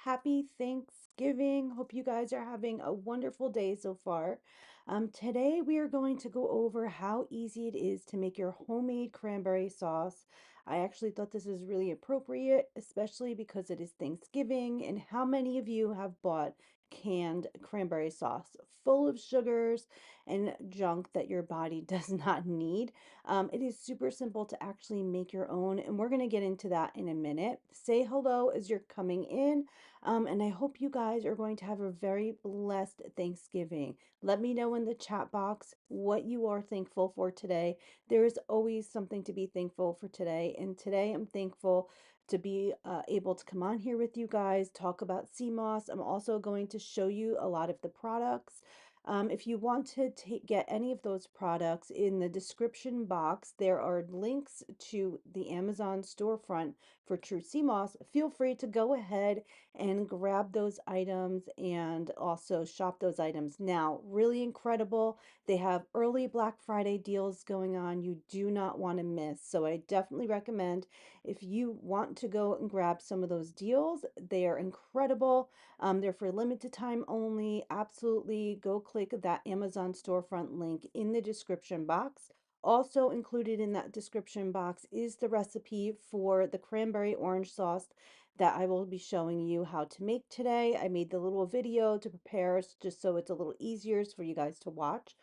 Happy Thanksgiving. Hope you guys are having a wonderful day so far. Today we are going to go over how easy it is to make your homemade cranberry sauce. I actually thought this was really appropriate, especially because it is Thanksgiving, and how many of you have bought canned cranberry sauce full of sugars and junk that your body does not need? It is super simple to actually make your own, and we're going to get into that in a minute. Say hello as you're coming in, and I hope you guys are going to have a very blessed Thanksgiving. Let me know in the chat box what you are thankful for today. There is always something to be thankful for today, and today I'm thankful to be able to come on here with you guys, talk about CMOS. I'm also going to show you a lot of the products. If you want to get any of those products, in the description box, there are links to the Amazon storefront for True Sea Moss. Feel free to go ahead and grab those items and also shop those items now. Really incredible. They have early Black Friday deals going on. You do not want to miss. So I definitely recommend if you want to go and grab some of those deals. They are incredible. They're for limited time only. Absolutely go click that Amazon storefront link in the description box. Also included in that description box is the recipe for the cranberry orange sauce that I will be showing you how to make today. I made the little video to prepare just so it's a little easier for you guys to watch.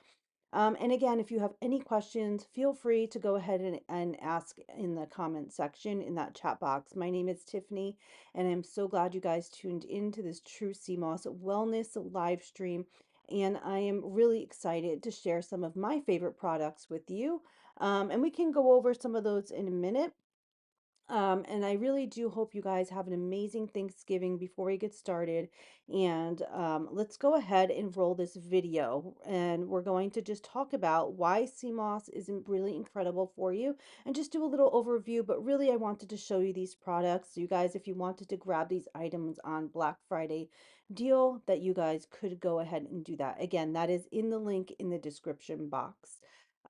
And again, if you have any questions, feel free to go ahead and ask in the comment section in that chat box. My name is Tiffany, and I'm so glad you guys tuned into this True CMOS Wellness live stream. And I am really excited to share some of my favorite products with you. And we can go over some of those in a minute. And I really do hope you guys have an amazing Thanksgiving before we get started. And let's go ahead and roll this video. And we're going to just talk about why CMOS is really incredible for you and just do a little overview. But really, I wanted to show you these products. You guys, if you wanted to grab these items on Black Friday deal, that you guys could go ahead and do that. Again, that is in the link in the description box.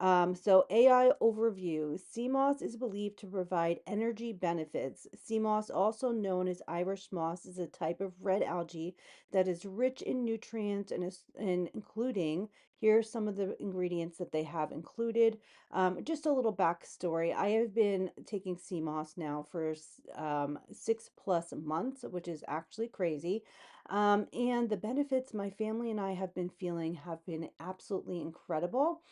So AI overview. CMOS is believed to provide energy benefits. CMOS, also known as Irish moss, is a type of red algae that is rich in nutrients and including, here are some of the ingredients that they have included. Just a little backstory. I have been taking CMOS now for 6+ months, which is actually crazy. And the benefits my family and I have been feeling have been absolutely incredible,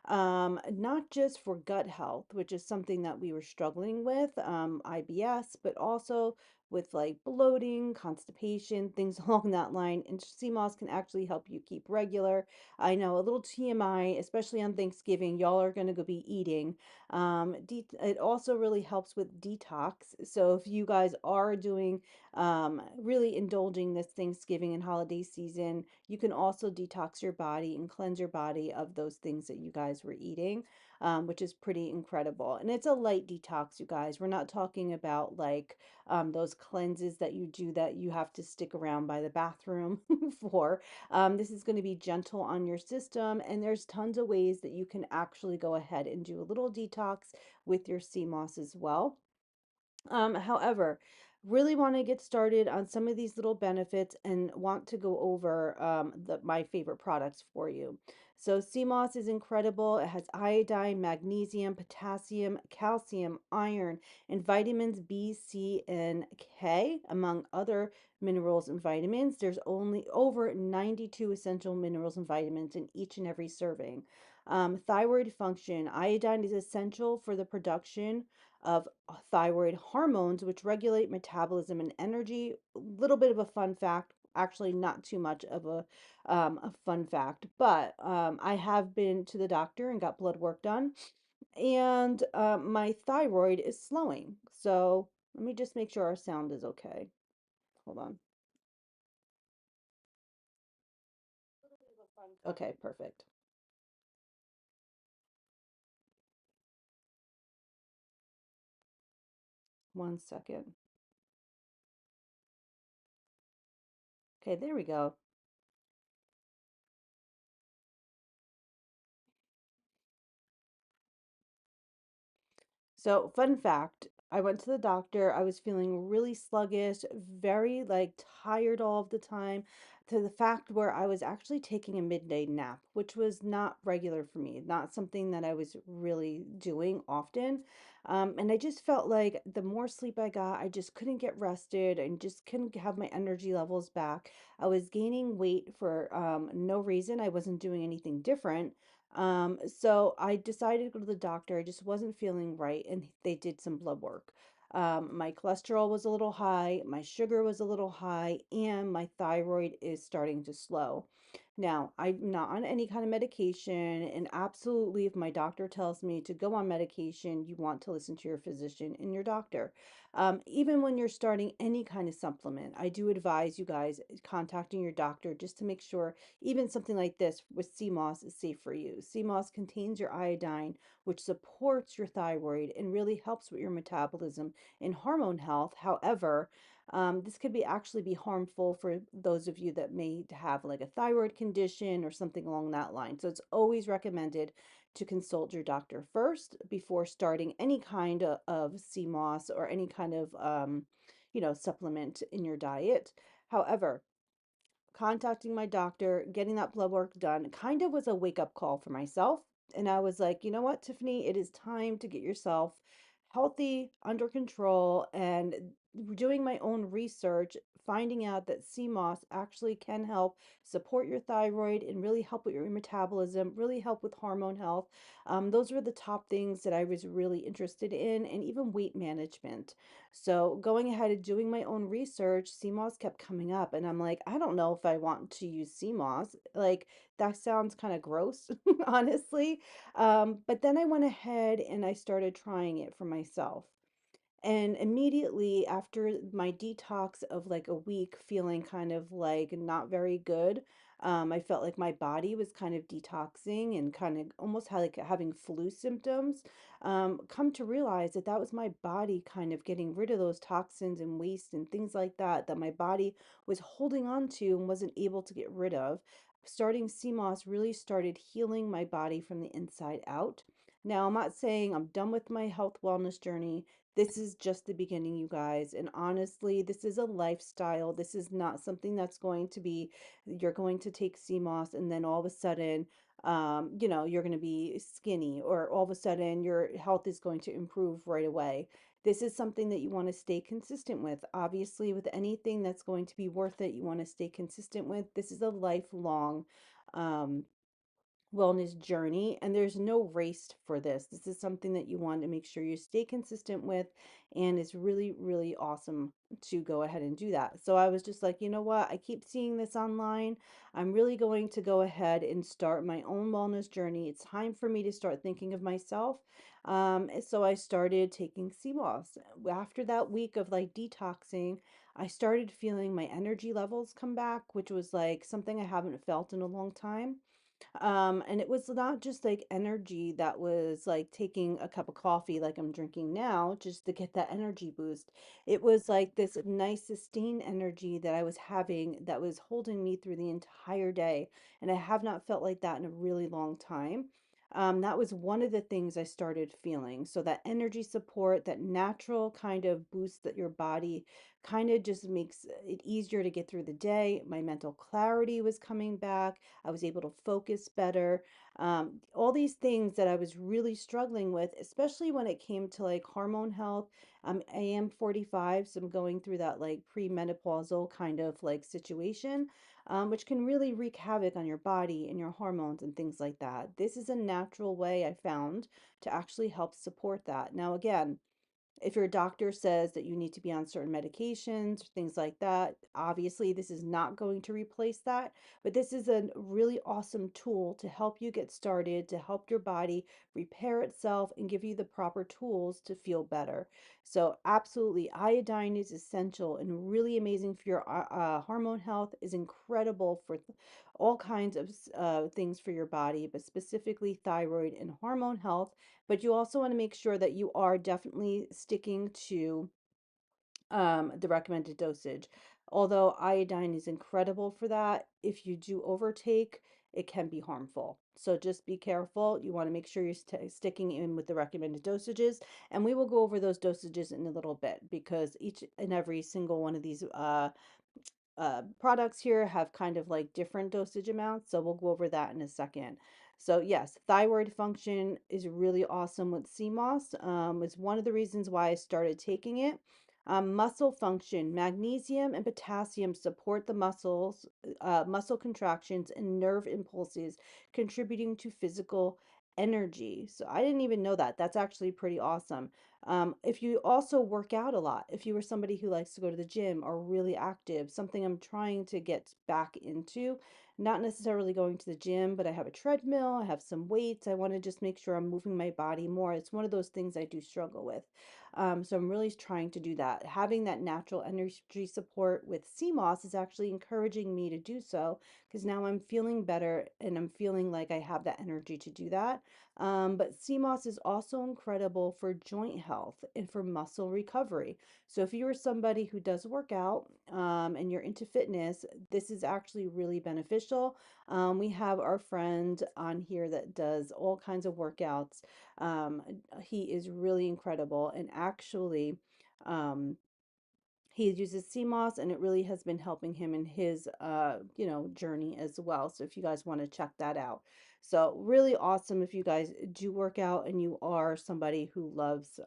not just for gut health, which is something that we were struggling with, IBS, but also with like bloating, constipation, things along that line. And CMOS can actually help you keep regular. I know, a little TMI, especially on Thanksgiving, y'all are going to go be eating. It also really helps with detox. So if you guys are doing really indulging this Thanksgiving and holiday season, you can also detox your body and cleanse your body of those things that you guys were eating, which is pretty incredible. And it's a light detox, you guys. We're not talking about like those cleanses that you do that you have to stick around by the bathroom for. This is going to be gentle on your system, and there's tons of ways that you can actually go ahead and do a little detox with your sea moss as well. However, really want to get started on some of these little benefits and want to go over my favorite products for you. So CMOS is incredible. It has iodine, magnesium, potassium, calcium, iron, and vitamins B, C, and K, among other minerals and vitamins. There's only over 92 essential minerals and vitamins in each and every serving. Thyroid function. Iodine is essential for the production of thyroid hormones, which regulate metabolism and energy. A little bit of a fun fact, actually, not too much of a fun fact, but I have been to the doctor and got blood work done, and my thyroid is slowing. So let me just make sure our sound is okay. Hold on. Okay, perfect. One second. Okay, there we go. So, fun fact, I went to the doctor. I was feeling really sluggish, very like tired all of the time, to the fact where I was actually taking a midday nap, which was not regular for me, not something that I was really doing often. And I just felt like the more sleep I got, I just couldn't get rested and just couldn't have my energy levels back. I was gaining weight for no reason. I wasn't doing anything different. So I decided to go to the doctor. I just wasn't feeling right, and they did some blood work. My cholesterol was a little high, my sugar was a little high, and my thyroid is starting to slow. Now, I'm not on any kind of medication, and absolutely, if my doctor tells me to go on medication, you want to listen to your physician and your doctor. Even when you're starting any kind of supplement, I do advise you guys contacting your doctor just to make sure even something like this with sea moss is safe for you. Sea moss contains your iodine, which supports your thyroid and really helps with your metabolism and hormone health. However, this could be actually be harmful for those of you that may have like a thyroid condition or something along that line. So it's always recommended to consult your doctor first before starting any kind of sea moss or any kind of supplement in your diet. However, contacting my doctor, getting that blood work done kind of was a wake up call for myself. And I was like, you know what, Tiffany, it is time to get yourself healthy, under control, and doing my own research, finding out that sea moss actually can help support your thyroid and really help with your metabolism, really help with hormone health. Those were the top things that I was really interested in, and even weight management. So going ahead and doing my own research, CMOS kept coming up, and I'm like, I don't know if I want to use CMOS. Like that sounds kind of gross, honestly. But then I went ahead and I started trying it for myself. And immediately after my detox of like a week, feeling kind of like not very good, I felt like my body was kind of detoxing and kind of almost had like having flu symptoms. Come to realize that that was my body kind of getting rid of those toxins and waste and things like that that my body was holding on to and wasn't able to get rid of. Starting CMOS really started healing my body from the inside out. Now, I'm not saying I'm done with my health wellness journey. This is just the beginning, you guys. And honestly, this is a lifestyle. This is not something that's going to be, you're going to take CMOS and then all of a sudden, you're going to be skinny, or all of a sudden your health is going to improve right away. This is something that you want to stay consistent with. Obviously, with anything that's going to be worth it, you want to stay consistent with. This is a lifelong, um, wellness journey, and there's no race for this. This is something that you want to make sure you stay consistent with, and it's really, really awesome to go ahead and do that. So I was just like, you know what? I keep seeing this online. I'm really going to go ahead and start my own wellness journey. It's time for me to start thinking of myself. And so I started taking sea moss. After that week of like detoxing, I started feeling my energy levels come back, which was like something I haven't felt in a long time. And it was not just like energy that was like taking a cup of coffee like I'm drinking now just to get that energy boost. It was like this nice sustained energy that I was having that was holding me through the entire day. And I have not felt like that in a really long time. That was one of the things I started feeling. So that energy support, that natural kind of boost that your body kind of just makes it easier to get through the day. My mental clarity was coming back. I was able to focus better. All these things that I was really struggling with, especially when it came to like hormone health. I am 45, so I'm going through that like premenopausal kind of like situation, which can really wreak havoc on your body and your hormones and things like that. This is a natural way I found to actually help support that. Now, again, if your doctor says that you need to be on certain medications, things like that, obviously this is not going to replace that, but this is a really awesome tool to help you get started, to help your body repair itself and give you the proper tools to feel better. So absolutely, iodine is essential and really amazing for your hormone health, is incredible for all kinds of things for your body, but specifically thyroid and hormone health. But you also want to make sure that you are definitely sticking to the recommended dosage. Although iodine is incredible for that, if you do overtake, it can be harmful. So just be careful. You want to make sure you're sticking in with the recommended dosages. And we will go over those dosages in a little bit because each and every single one of these products here have kind of like different dosage amounts. So we'll go over that in a second. So yes, thyroid function is really awesome with sea moss. It's one of the reasons why I started taking it. Muscle function, magnesium and potassium support the muscle contractions and nerve impulses, contributing to physical energy. So I didn't even know that. That's actually pretty awesome. If you also work out a lot, if you were somebody who likes to go to the gym or really active, something I'm trying to get back into, not necessarily going to the gym, but I have a treadmill, I have some weights. I want to just make sure I'm moving my body more. It's one of those things I do struggle with. So I'm really trying to do that. Having that natural energy support with CMOS is actually encouraging me to do so because now I'm feeling better and I'm feeling like I have that energy to do that. But CMOS is also incredible for joint health and for muscle recovery. So if you are somebody who does work out and you're into fitness, this is actually really beneficial. We have our friend on here that does all kinds of workouts. Um, he is really incredible and actually, um, he uses CMOS and it really has been helping him in his journey as well. So if you guys want to check that out. So really awesome if you guys do work out and you are somebody who loves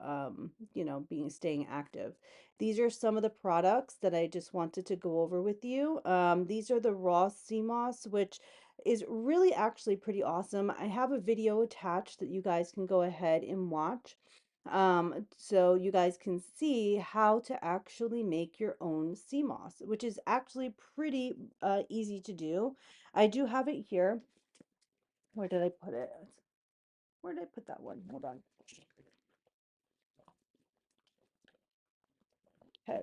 being staying active. These are some of the products that I just wanted to go over with you. These are the raw CMOS, which is really actually pretty awesome. I have a video attached that you guys can go ahead and watch so you guys can see how to actually make your own sea moss, which is actually pretty easy to do. I do have it here. Where did I put it? Where did I put that one? Hold on. Okay.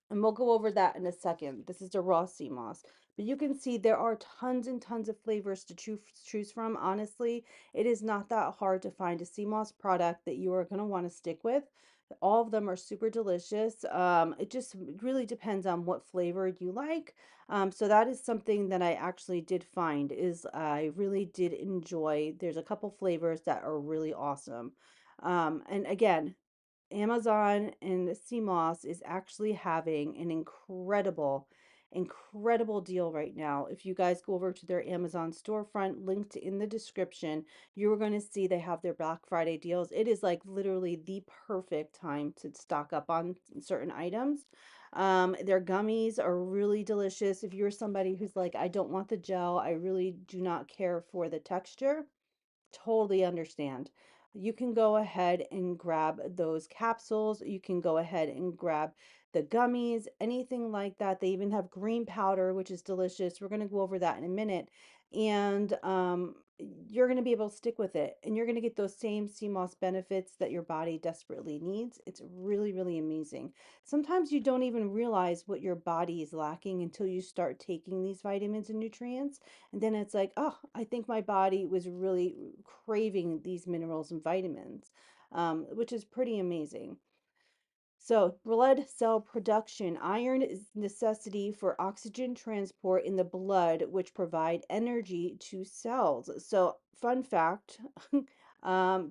And we'll go over that in a second. This is the raw sea moss. But you can see there are tons and tons of flavors to choose from. Honestly, it is not that hard to find a sea moss product that you are going to want to stick with. All of them are super delicious. It just really depends on what flavor you like. So that is something that I actually did find is I really did enjoy. There's a couple flavors that are really awesome. And again, Amazon and CMOS is actually having an incredible deal right now. If you guys go over to their Amazon storefront, linked in the description, you are going to see they have their Black Friday deals. It is like literally the perfect time to stock up on certain items. Their gummies are really delicious. If you're somebody who's like, I don't want the gel, I really do not care for the texture, totally understand. You can go ahead and grab those capsules. You can go ahead and grab the gummies, anything like that. They even have green powder, which is delicious. We're going to go over that in a minute. And you're going to be able to stick with it. And you're going to get those same CMOS benefits that your body desperately needs. It's really, really amazing. Sometimes you don't even realize what your body is lacking until you start taking these vitamins and nutrients. And then it's like, oh, I think my body was really craving these minerals and vitamins, which is pretty amazing. So, blood cell production. Iron is necessity for oxygen transport in the blood, which provide energy to cells. So, fun fact,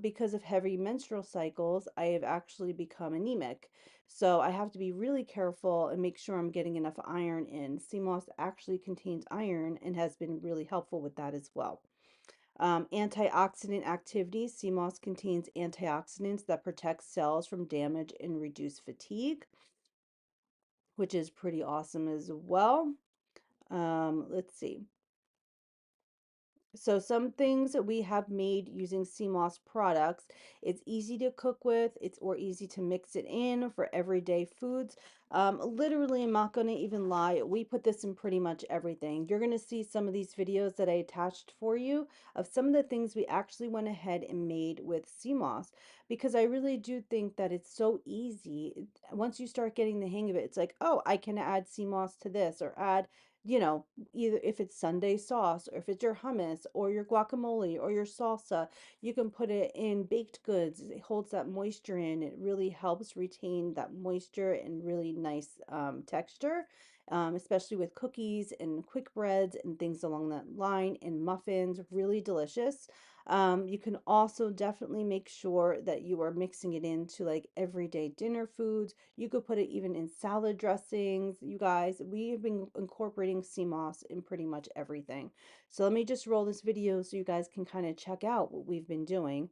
because of heavy menstrual cycles, I have actually become anemic. So, I have to be really careful and make sure I'm getting enough iron in. CMOS actually contains iron and has been really helpful with that as well. Antioxidant activity. CMOS contains antioxidants that protect cells from damage and reduce fatigue, which is pretty awesome as well. Let's see. So some things that we have made using CMOS products, it's easy to cook with, it's or easy to mix it in for everyday foods. Literally, I'm not going to even lie, we put this in pretty much everything. You're going to see some of these videos that I attached for you of some of the things we actually went ahead and made with CMOS because I really do think that it's so easy. Once you start getting the hang of it, it's like, oh, I can add CMOS to this or add you know, either if it's Sunday sauce or if it's your hummus or your guacamole or your salsa, you can put it in baked goods. It holds that moisture in. It really helps retain that moisture and really nice texture, especially with cookies and quick breads and things along that line and muffins. Really delicious. You can also definitely make sure that you are mixing it into like everyday dinner foods. You could put it even in salad dressings. You guys, we have been incorporating sea moss in pretty much everything. So let me just roll this video so you guys can kind of check out what we've been doing.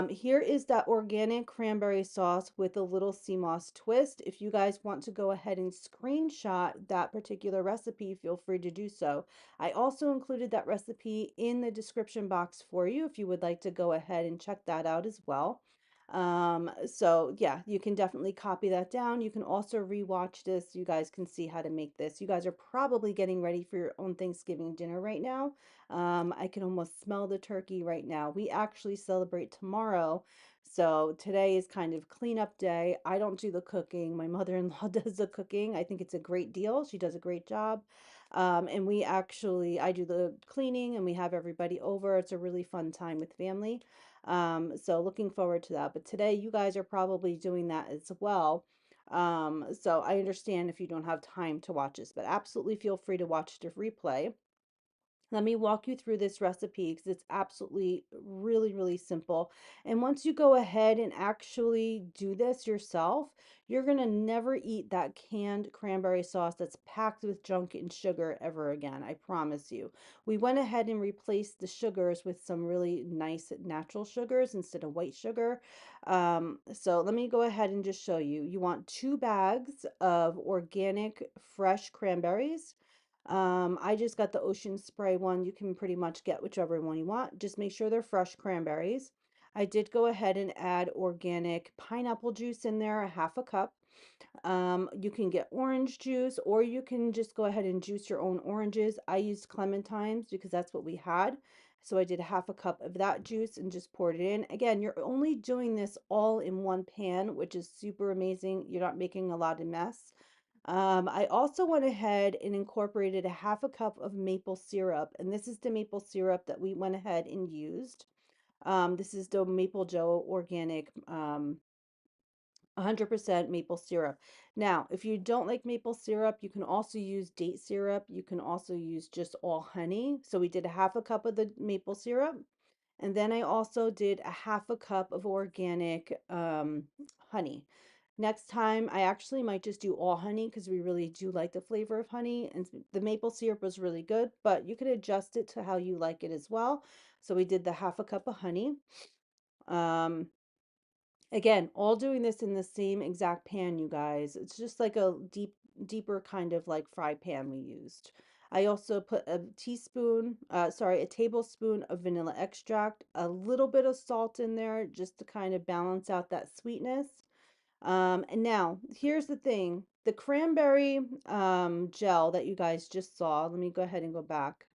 Here is that organic cranberry sauce with a little sea moss twist. If you guys want to go ahead and screenshot that particular recipe, feel free to do so. I also included that recipe in the description box for you if you would like to go ahead and check that out as well. So yeah, you can definitely copy that down. You can also rewatch this. You guys can see how to make this. You guys are probably getting ready for your own Thanksgiving dinner right now. I can almost smell the turkey right now. We actually celebrate tomorrow. So today is kind of cleanup day. I don't do the cooking. My mother-in-law does the cooking. I think it's a great deal. She does a great job. And I do the cleaning and we have everybody over. It's a really fun time with family. So looking forward to that. But today you guys are probably doing that as well. So I understand if you don't have time to watch this, but absolutely feel free to watch the replay. Let me walk you through this recipe because it's absolutely really simple. And once you go ahead and actually do this yourself, you're going to never eat that canned cranberry sauce that's packed with junk and sugar ever again. I promise you. We went ahead and replaced the sugars with some really nice natural sugars instead of white sugar. So let me go ahead and just show you. You want 2 bags of organic fresh cranberries. I just got the ocean spray one. You can pretty much get whichever one you want. Just make sure they're fresh cranberries. I did go ahead and add organic pineapple juice in there, a half a cup. You can get orange juice or you can just go ahead and juice your own oranges. I used clementines because that's what we had. So I did a half a cup of that juice and just poured it in. Again, you're only doing this all in one pan, which is super amazing. You're not making a lot of mess. I also went ahead and incorporated a half a cup of maple syrup, and this is the maple syrup that we went ahead and used. This is the Maple Joe organic 100% maple syrup. Now, if you don't like maple syrup, you can also use date syrup. You can also use just all honey. So we did a half a cup of the maple syrup. And then I also did a half a cup of organic honey. Next time, I actually might just do all honey because we really do like the flavor of honey. And the maple syrup was really good, but you could adjust it to how you like it as well. So we did the half a cup of honey. Um, Again, all doing this in the same exact pan, you guys. It's just like a deeper kind of like fry pan we used. I also put a tablespoon of vanilla extract, a little bit of salt in there just to kind of balance out that sweetness. And now here's the thing, the cranberry gel that you guys just saw. Let me go ahead and go back.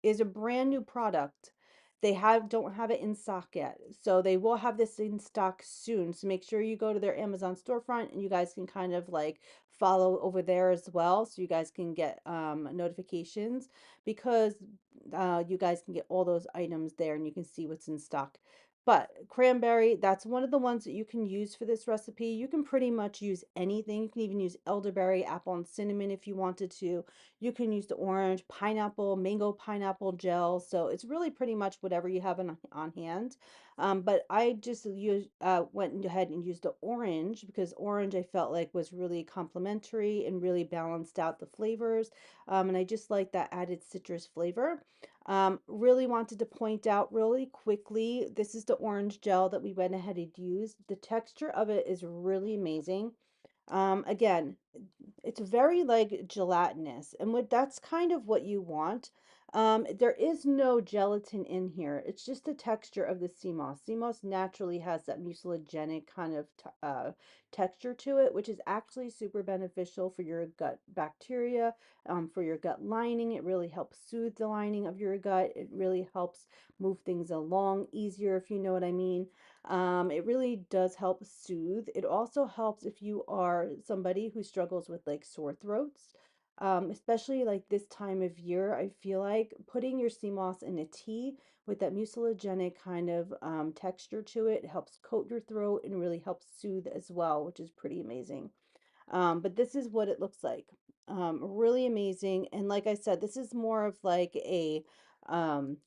Is a brand new product. They don't have it in stock yet. So they will have this in stock soon. So make sure you go to their Amazon storefront and you guys can kind of like follow over there as well so you guys can get notifications because you guys can get all those items there and you can see what's in stock. But cranberry, that's one of the ones that you can use for this recipe. You can pretty much use anything. You can even use elderberry, apple, and cinnamon if you wanted to. You can use the orange, pineapple, mango pineapple gel. So it's really pretty much whatever you have on hand. But I just went ahead and used the orange because orange I felt like was really complementary and really balanced out the flavors. And I just like that added citrus flavor. Really wanted to point out really quickly, this is the orange gel that we went ahead and used. The texture of it is really amazing. Again, it's very like gelatinous, and that's kind of what you want. There is no gelatin in here. It's just the texture of the sea moss. Sea moss naturally has that mucilagenic kind of texture to it, which is actually super beneficial for your gut bacteria, for your gut lining. It really helps soothe the lining of your gut. It really helps move things along easier, if you know what I mean. It really does help soothe. It also helps if you are somebody who struggles with like sore throats. Especially like this time of year, I feel like putting your sea moss in a tea with that mucilagenic kind of texture to it helps coat your throat and really helps soothe as well, which is pretty amazing. But this is what it looks like. Really amazing. And like I said, this is more of like a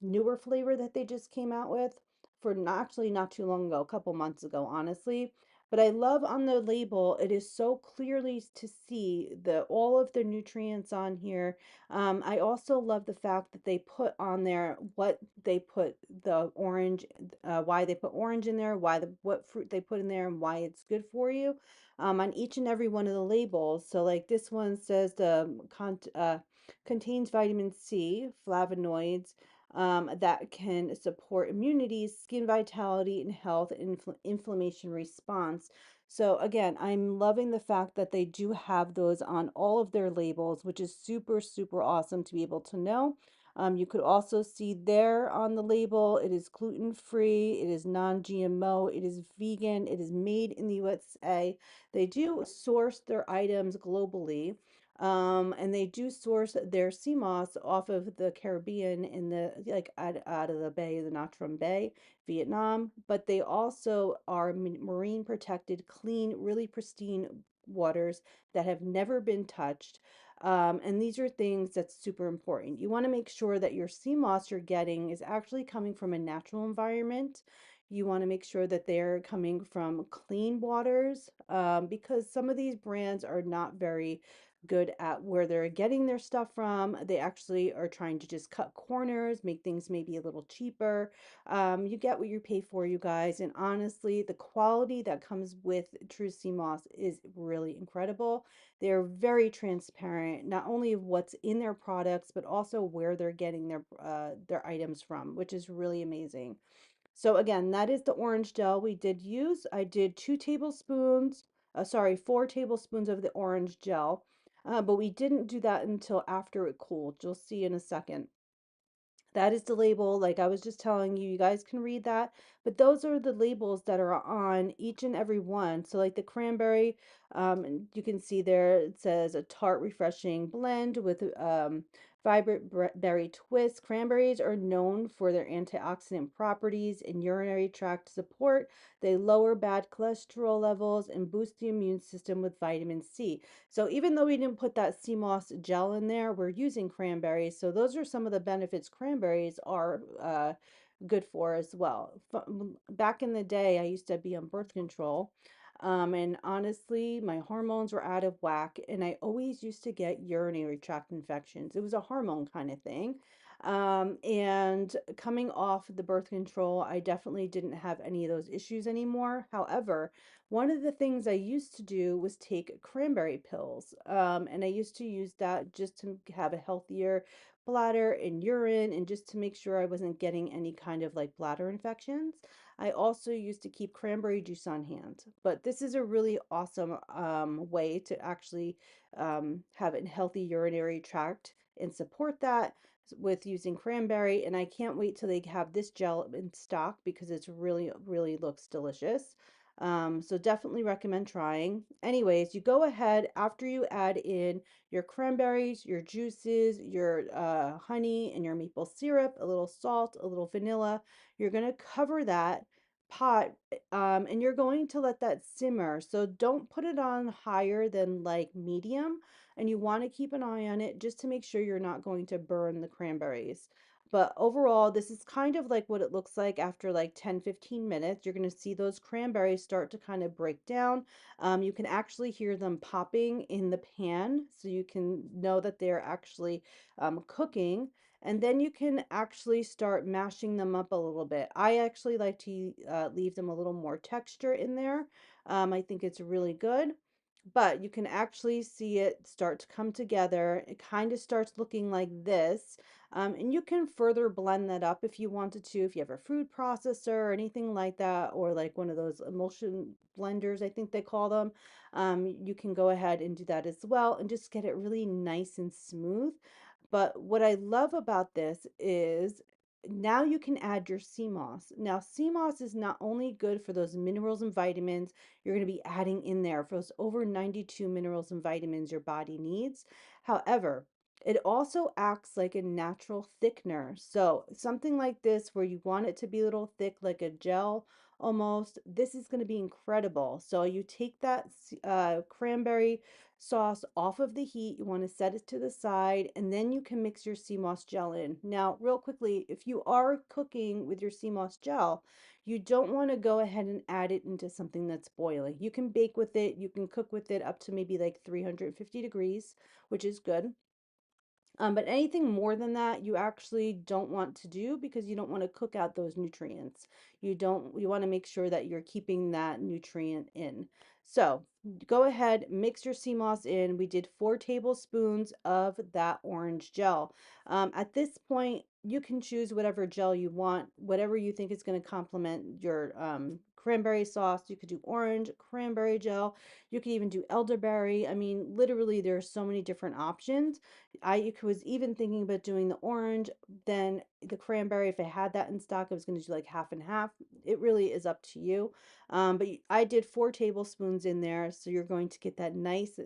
newer flavor that they just came out with for not, actually not too long ago, a couple months ago, honestly. But I love on the label, it is so clearly to see the all of the nutrients on here. I also love the fact that they put on there what they put the orange, why they put orange in there, why the what fruit they put in there, and why it's good for you on each and every one of the labels. So like this one says the contains vitamin C, flavonoids that can support immunity, skin vitality, and health and inflammation response. So again, I'm loving the fact that they do have those on all of their labels, which is super, super awesome to be able to know. You could also see there on the label, it is gluten free, it is non-GMO, it is vegan, it is made in the USA. They do source their items globally, and they do source their sea moss off of the Caribbean in the like out of the bay, the Nha Trang Bay, Vietnam. But they also are marine protected, clean, really pristine waters that have never been touched. And these are things that's super important. You want to make sure that your sea moss you're getting is actually coming from a natural environment. You want to make sure that they're coming from clean waters because some of these brands are not very good at where they're getting their stuff from. They actually are trying to just cut corners, make things maybe a little cheaper. You get what you pay for, you guys. And honestly, the quality that comes with True Sea Moss is really incredible. They're very transparent, not only of what's in their products, but also where they're getting their items from, which is really amazing. So again, that is the orange gel we did use. I did 2 tablespoons, sorry, 4 tablespoons of the orange gel, but we didn't do that until after it cooled. You'll see in a second. That is the label, like I was just telling you, you guys can read that. But those are the labels that are on each and every one. So like the cranberry, and you can see there it says a tart, refreshing blend with vibrant berry twist. Cranberries are known for their antioxidant properties and urinary tract support. They lower bad cholesterol levels and boost the immune system with vitamin C. So even though we didn't put that sea moss gel in there, we're using cranberries. So those are some of the benefits cranberries are good for as well. Back in the day, I used to be on birth control. And honestly, my hormones were out of whack, and I always used to get urinary tract infections. It was a hormone kind of thing. And coming off the birth control, I definitely didn't have any of those issues anymore. However, one of the things I used to do was take cranberry pills, and I used to use that just to have a healthier bladder and urine, and just to make sure I wasn't getting any kind of like bladder infections. I also used to keep cranberry juice on hand, but this is a really awesome way to actually have a healthy urinary tract and support that with using cranberry. And I can't wait till they have this gel in stock because it's really looks delicious. So definitely recommend trying. Anyways, you go ahead after you add in your cranberries, your juices, your honey, and your maple syrup, a little salt, a little vanilla. You're going to cover that pot and you're going to let that simmer. So don't put it on higher than like medium, and you want to keep an eye on it just to make sure you're not going to burn the cranberries. But overall, this is kind of like what it looks like after like 10-15 minutes. You're going to see those cranberries start to kind of break down. You can actually hear them popping in the pan, so you can know that they're actually cooking. And then you can actually start mashing them up a little bit. I actually like to leave them a little more texture in there. I think it's really good. but you can actually see it start to come together. It kind of starts looking like this. And you can further blend that up if you wanted to, if you have a food processor or anything like that, or like one of those emulsion blenders, I think they call them. You can go ahead and do that as well and just get it really nice and smooth. But what I love about this is now you can add your sea moss. Now, sea moss is not only good for those minerals and vitamins you're going to be adding in there for those over 92 minerals and vitamins your body needs. However, it also acts like a natural thickener. So, something like this, where you want it to be a little thick, like a gel almost, this is going to be incredible. So, you take that cranberry sauce off of the heat, you want to set it to the side, and then you can mix your sea moss gel in. Now, real quickly, if you are cooking with your sea moss gel, you don't want to go ahead and add it into something that's boiling. You can bake with it, you can cook with it up to maybe like 350 degrees, which is good. But anything more than that, you actually don't want to do because you don't want to cook out those nutrients. You want to make sure that you're keeping that nutrient in. So go ahead, mix your sea moss in. We did 4 tablespoons of that orange gel. At this point, you can choose whatever gel you want, whatever you think is going to complement your cranberry sauce. You could do orange, cranberry gel. You could even do elderberry. I mean, literally, there are so many different options. I was even thinking about doing the orange, then the cranberry. If I had that in stock, I was going to do like half and half. It really is up to you. I did 4 tablespoons in there, so you're going to get that nice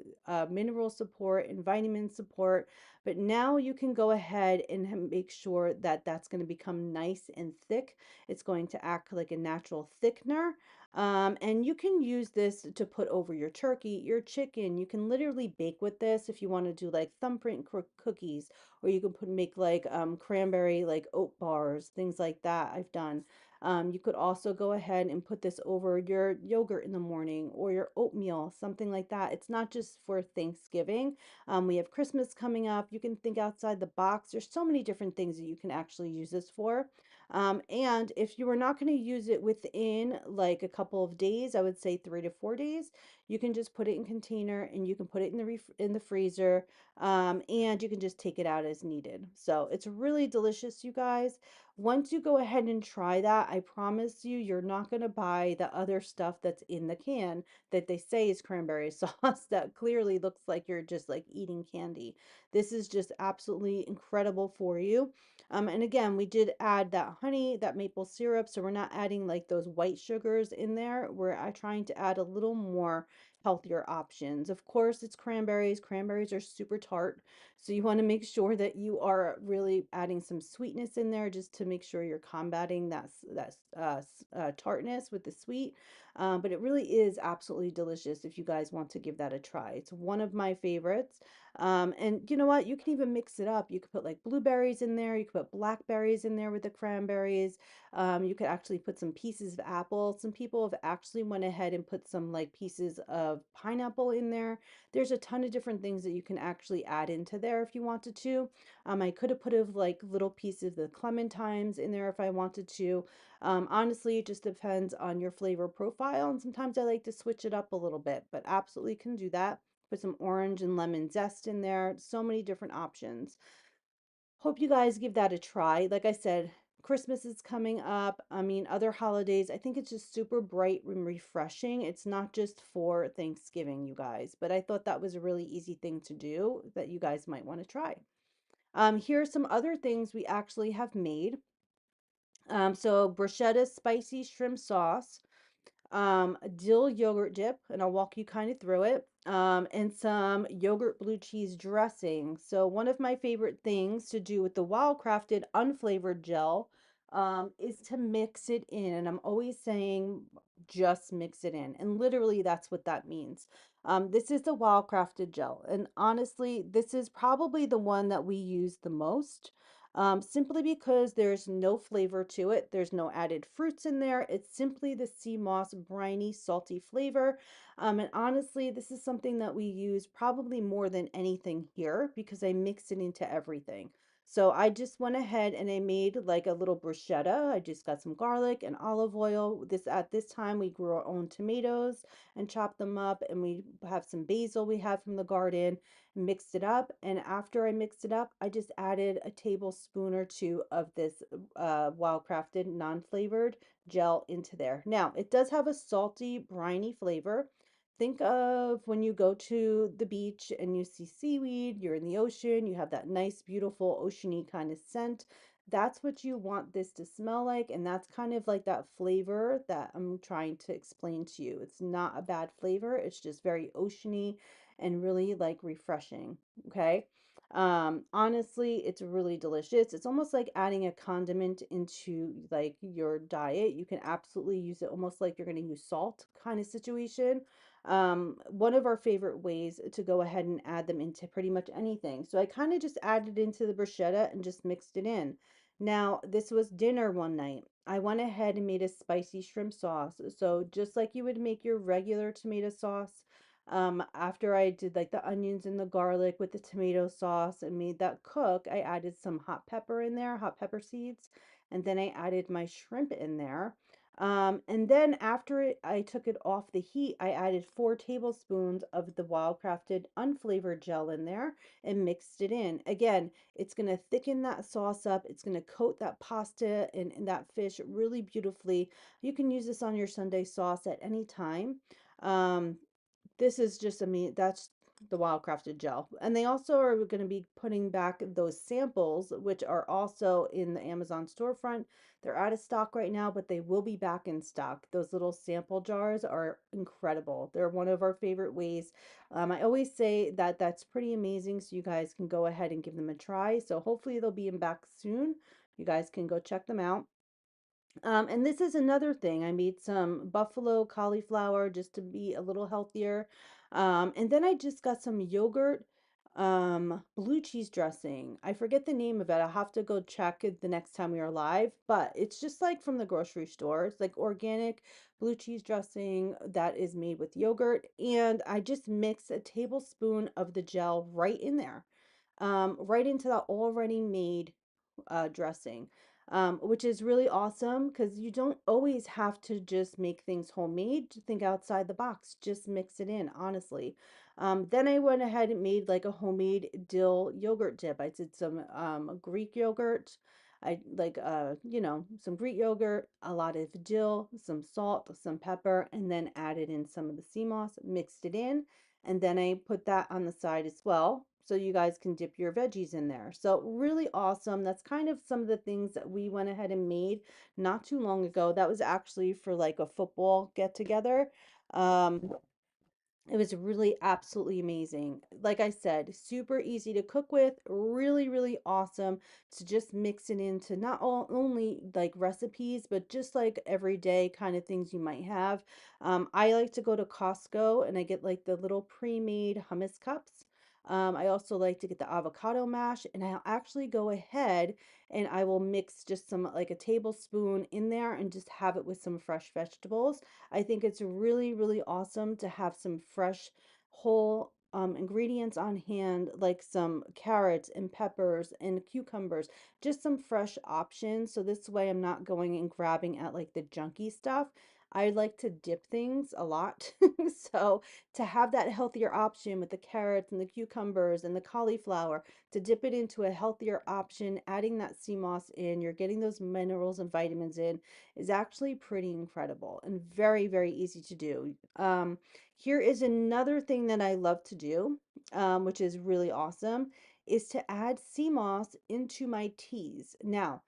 mineral support and vitamin support. But now you can go ahead and make sure that that's going to become nice and thick. It's going to act like a natural thickener. And you can use this to put over your turkey, your chicken. You can literally bake with this if you want to do like thumbprint cookies, or you can make like cranberry like oat bars, things like that. I've done. You could also go ahead and put this over your yogurt in the morning or your oatmeal, something like that. It's not just for Thanksgiving. We have Christmas coming up. You can think outside the box. There's so many different things that you can actually use this for. And if you are not going to use it within like a couple of days, I would say 3 to 4 days, you can just put it in container and you can put it in the in the freezer, and you can just take it out as needed. So it's really delicious, you guys. Once you go ahead and try that, I promise you, you're not going to buy the other stuff that's in the can that they say is cranberry sauce that clearly looks like you're just like eating candy. This is just absolutely incredible for you. And again, we did add that honey, that maple syrup, so we're not adding like those white sugars in there. We're trying to add a little more healthier options. Of course, it's cranberries. Cranberries are super tart, so you want to make sure that you are really adding some sweetness in there just to make sure you're combating that tartness with the sweet. But it really is absolutely delicious if you guys want to give that a try. It's one of my favorites. And you know what? You can even mix it up. You could put like blueberries in there. You could put blackberries in there with the cranberries. You could actually put some pieces of apple. Some people have actually went ahead and put some like pieces of pineapple in there. There's a ton of different things that you can actually add into there if you wanted to. I could have put of like little pieces of the clementines in there if I wanted to. Honestly, it just depends on your flavor profile. And sometimes I like to switch it up a little bit, but absolutely can do that. Put some orange and lemon zest in there. So many different options. Hope you guys give that a try. Like I said, Christmas is coming up. I mean, other holidays. I think it's just super bright and refreshing. It's not just for Thanksgiving, you guys, but I thought that was a really easy thing to do that you guys might want to try. Here are some other things we actually have made. So bruschetta spicy shrimp sauce, a dill yogurt dip, and I'll walk you kind of through it, and some yogurt blue cheese dressing. So one of my favorite things to do with the wild crafted unflavored gel is to mix it in. And I'm always saying just mix it in. And literally that's what that means. This is the wild crafted gel. And honestly, this is probably the one that we use the most. Simply because there's no flavor to it. There's no added fruits in there. It's simply the sea moss briny, salty flavor. And honestly, this is something that we use probably more than anything here because I mix it into everything. So I just went ahead and I made like a little bruschetta. I just got some garlic and olive oil. At this time we grew our own tomatoes and chopped them up, and we have some basil we have from the garden, mixed it up. And after I mixed it up, I just added a tablespoon or two of this wild crafted non-flavored gel into there. Now, it does have a salty, briny flavor. Think of when you go to the beach and you see seaweed, you're in the ocean, you have that nice, beautiful, oceany kind of scent. That's what you want this to smell like, and that's kind of like that flavor that I'm trying to explain to you. It's not a bad flavor, it's just very oceany and really like refreshing. Okay. Honestly, it's really delicious. It's almost like adding a condiment into like your diet. You can absolutely use it almost like you're going to use salt kind of situation. One of our favorite ways to go ahead and add them into pretty much anything. So I kind of just added into the bruschetta and just mixed it in. Now, this was dinner one night. I went ahead and made a spicy shrimp sauce. So just like you would make your regular tomato sauce, after I did like the onions and the garlic with the tomato sauce and made that cook, I added some hot pepper in there, hot pepper seeds, and then I added my shrimp in there. And then after I took it off the heat, I added 4 tablespoons of the wild crafted unflavored gel in there and mixed it in. Again, it's going to thicken that sauce up. It's going to coat that pasta and that fish really beautifully. You can use this on your Sunday sauce at any time. Um, this is just, I mean, that's the Wildcrafted gel. And they also are going to be putting back those samples, which are also in the Amazon storefront. They're out of stock right now, but they will be back in stock. Those little sample jars are incredible. They're one of our favorite ways. I always say that that's pretty amazing, so you guys can go ahead and give them a try. So hopefully they'll be in back soon. You guys can go check them out. And this is another thing. I made some buffalo cauliflower just to be a little healthier. And then I just got some yogurt, blue cheese dressing. I forget the name of it. I'll have to go check it the next time we are live, but it's just like from the grocery store. It's like organic blue cheese dressing that is made with yogurt. And I just mix a tablespoon of the gel right in there, right into that already made dressing, which is really awesome because you don't always have to just make things homemade. To think outside the box, just mix it in, honestly. Then I went ahead and made like a homemade dill yogurt dip. I did some Greek yogurt. I like some Greek yogurt, a lot of dill, some salt, some pepper, and then added in some of the sea moss, mixed it in, and then I put that on the side as well. So you guys can dip your veggies in there. So really awesome. That's kind of some of the things that we went ahead and made not too long ago. That was actually for like a football get together. Um, it was really absolutely amazing. Like I said, super easy to cook with, really, really awesome to just mix it into not only like recipes, but just like everyday kind of things you might have. I like to go to Costco and I get like the little pre-made hummus cups. I also like to get the avocado mash, and I'll actually go ahead and I will mix just some like a tablespoon in there and just have it with some fresh vegetables. I think it's really, really awesome to have some fresh, whole ingredients on hand, like some carrots and peppers and cucumbers, just some fresh options. So this way I'm not going and grabbing at like the junky stuff. I like to dip things a lot. So to have that healthier option with the carrots and the cucumbers and the cauliflower, to dip it into a healthier option, adding that sea moss in, you're getting those minerals and vitamins in, is actually pretty incredible and very, very easy to do. Here is another thing that I love to do, which is really awesome, is to add sea moss into my teas. Now,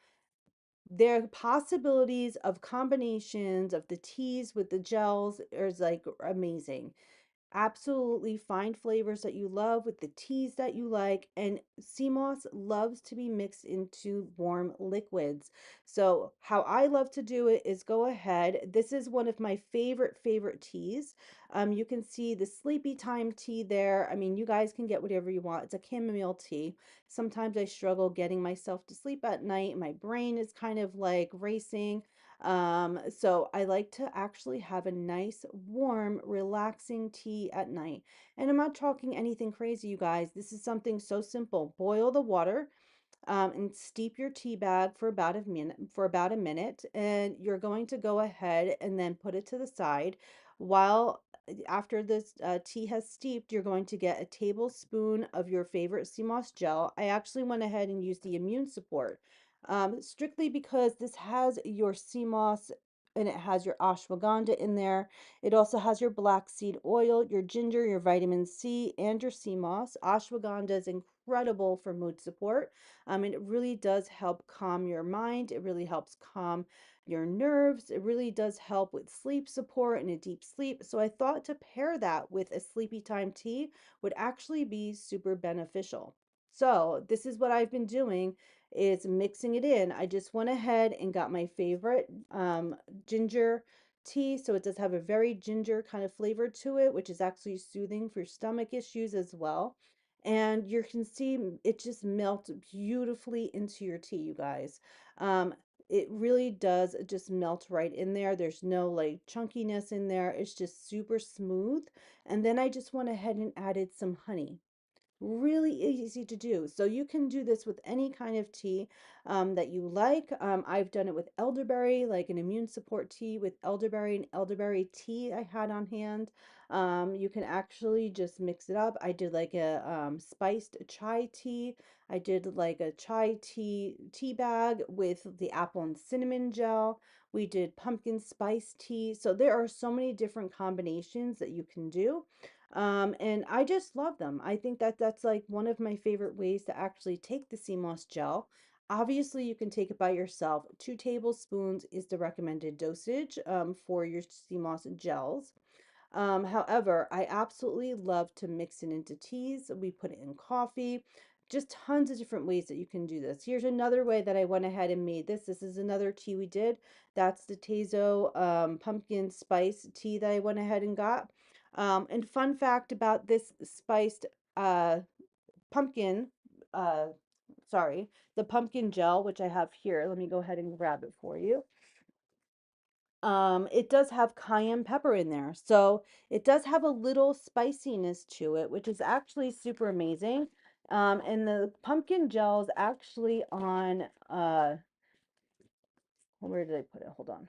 there are possibilities of combinations of the teas with the gels is like amazing. Absolutely find flavors that you love with the teas that you like. And sea moss loves to be mixed into warm liquids. So, how I love to do it is go ahead. This is one of my favorite teas. You can see the sleepy time tea there. I mean, you guys can get whatever you want. It's a chamomile tea. Sometimes I struggle getting myself to sleep at night. My brain is kind of like racing. So I like to actually have a nice, warm, relaxing tea at night. And I'm not talking anything crazy, you guys. This is something so simple. Boil the water. and steep your tea bag for about a minute, and you're going to go ahead and then put it to the side. While after this tea has steeped, you're going to get a tablespoon of your favorite sea moss gel. I actually went ahead and used the immune support, strictly because this has your sea moss and it has your ashwagandha in there. It also has your black seed oil, your ginger, your vitamin C, and your sea moss. Ashwagandha is incredible for mood support. And it really does help calm your mind. It really helps calm your nerves. It really does help with sleep support and a deep sleep. So I thought to pair that with a sleepy time tea would actually be super beneficial. So this is what I've been doing is mixing it in. I just went ahead and got my favorite ginger tea. So it does have a very ginger kind of flavor to it, which is actually soothing for stomach issues as well. And you can see it just melts beautifully into your tea, you guys. Um, it really does just melt right in there. There's no like chunkiness in there. It's just super smooth. And then I just went ahead and added some honey. Really easy to do. So you can do this with any kind of tea that you like. I've done it with elderberry, like an immune support tea with elderberry and elderberry tea I had on hand. You can actually just mix it up. I did like a spiced chai tea. I did like a chai tea bag with the apple and cinnamon gel. We did pumpkin spice tea. So there are so many different combinations that you can do. And I just love them. I think that that's like one of my favorite ways to actually take the sea moss gel. Obviously, you can take it by yourself. 2 tablespoons is the recommended dosage for your sea moss gels. However, I absolutely love to mix it into teas. We put it in coffee, just tons of different ways that you can do this. Here's another way that I went ahead and made this. This is another tea we did. That's the Tezo pumpkin spice tea that I went ahead and got. And fun fact about this spiced uh, pumpkin, uh, sorry, the pumpkin gel, which I have here. Let me go ahead and grab it for you. It does have cayenne pepper in there. So it does have a little spiciness to it, which is actually super amazing. And the pumpkin gel is actually on, where did I put it? Hold on.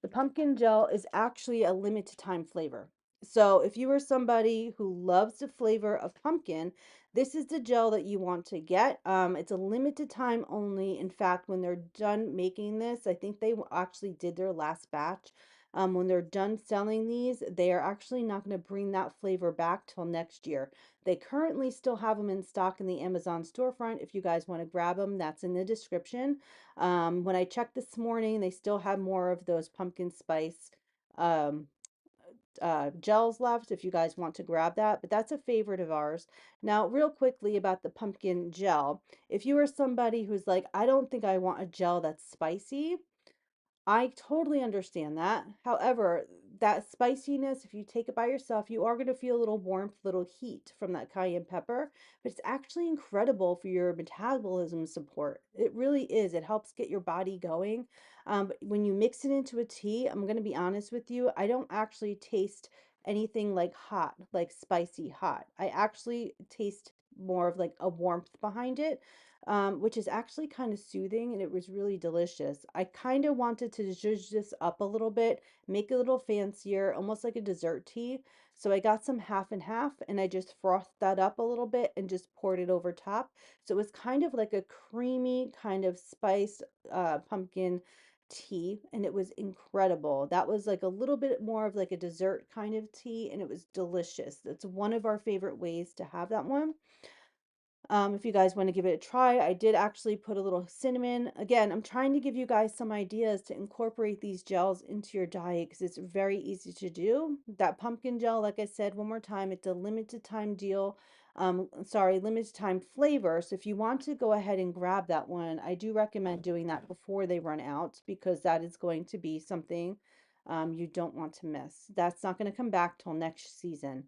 The pumpkin gel is actually a limited time flavor. So if you are somebody who loves the flavor of pumpkin, this is the gel that you want to get. It's a limited time only. In fact, when they're done making this, I think they actually did their last batch. When they're done selling these, they are actually not going to bring that flavor back till next year. They currently still have them in stock in the Amazon storefront. If you guys want to grab them, that's in the description. When I checked this morning, they still have more of those pumpkin spice um, gels left if you guys want to grab that, but that's a favorite of ours. Now, real quickly about the pumpkin gel, if you are somebody who's like, I don't think I want a gel that's spicy, I totally understand that. However, that spiciness, if you take it by yourself, you are going to feel a little warmth, little heat from that cayenne pepper, but it's actually incredible for your metabolism support. It really is. It helps get your body going. But when you mix it into a tea, I'm going to be honest with you, I don't actually taste anything like hot, like spicy hot. I actually taste more of like a warmth behind it, which is actually kind of soothing and it was really delicious. I kind of wanted to zhuzh this up a little bit, make it a little fancier, almost like a dessert tea. So I got some half and half and I just frothed that up a little bit and just poured it over top. So it was kind of like a creamy kind of spiced pumpkin tea and it was incredible. That was like a little bit more of like a dessert kind of tea and it was delicious. That's one of our favorite ways to have that one. If you guys want to give it a try, I did actually put a little cinnamon. Again, I'm trying to give you guys some ideas to incorporate these gels into your diet because it's very easy to do. That pumpkin gel, like I said, one more time, it's a limited time deal. Sorry, limited time flavor. So if you want to go ahead and grab that one, I do recommend doing that before they run out because that is going to be something you don't want to miss. That's not going to come back till next season.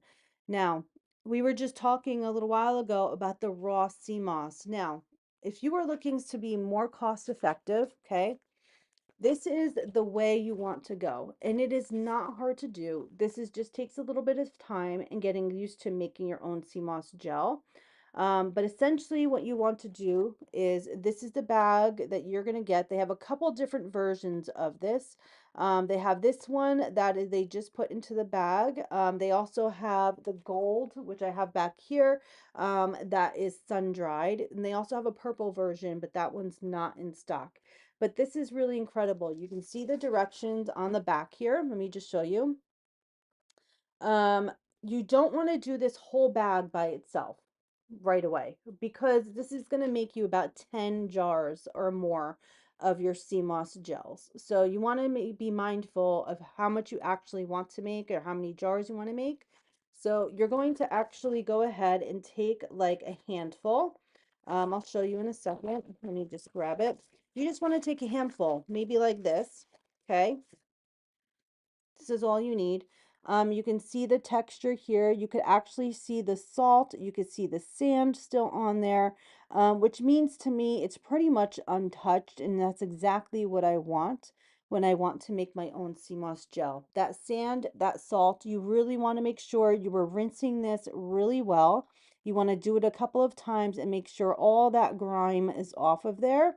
Now, we were just talking a little while ago about the raw sea moss. Now, if you are looking to be more cost effective, okay, this is the way you want to go. And it is not hard to do. This is just takes a little bit of time and getting used to making your own sea moss gel. But essentially, what you want to do is this is the bag that you're going to get. They have a couple different versions of this. They have this one that is, they just put into the bag. They also have the gold, which I have back here, that is sun dried. And they also have a purple version, but that one's not in stock. But this is really incredible. You can see the directions on the back here. Let me just show you. Um, you don't want to do this whole bag by itself right away because this is going to make you about 10 jars or more of your sea moss gels. So you want to be mindful of how much you actually want to make or how many jars you want to make. So you're going to actually go ahead and take like a handful. I'll show you in a second. Let me just grab it. You just want to take a handful, maybe like this. Okay. This is all you need. You can see the texture here. You could actually see the salt. You could see the sand still on there, which means to me it's pretty much untouched, and that's exactly what I want when I want to make my own sea moss gel. That sand, that salt, you really want to make sure you were rinsing this really well. You want to do it a couple of times and make sure all that grime is off of there.